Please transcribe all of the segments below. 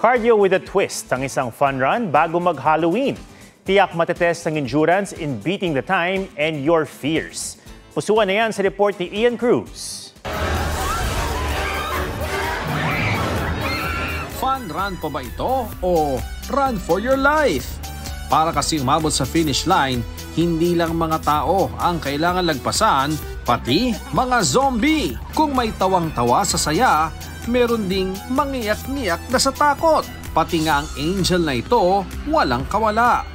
Cardio with a twist ang isang fun run bago mag-Halloween. Tiyak matetest ang endurance in beating the time and your fears. Pusuan na yan sa report ni Ian Cruz. Fun run pa ba ito o run for your life? Para kasi umabot sa finish line, hindi lang mga tao ang kailangan lagpasan, pati mga zombie. Kung may tawang-tawa sa saya, meron ding mangiyak-ngiyak na sa takot. Pati nga ang angel na ito, walang kawala.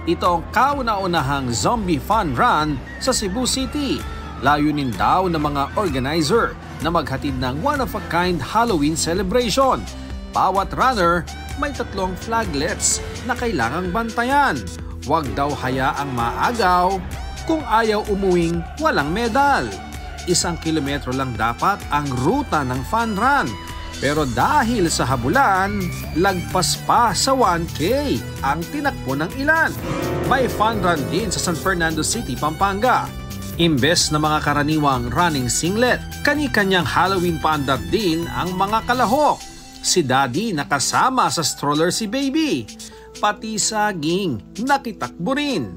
Ito ang kauna-unahang zombie fun run sa Cebu City. Layunin daw ng mga organizer na maghatid ng one-of-a-kind Halloween celebration. Bawat runner may 3 flaglets na kailangang bantayan. Huwag daw hayaang maagaw kung ayaw umuwing walang medal. 1 kilometro lang dapat ang ruta ng fun run. Pero dahil sa habulan, lagpas pa sa 1K ang tinakbo ng ilan. May fun run din sa San Fernando City, Pampanga. Imbes na mga karaniwang running singlet, kani-kanyang Halloween paandar din ang mga kalahok. Si Daddy nakasama sa stroller si Baby. Pati saging nakitakbo rin.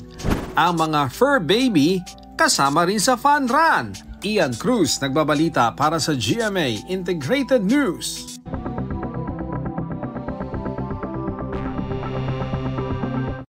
Ang mga fur baby kasama rin sa fun run. Ian Cruz nagbabalita para sa GMA Integrated News.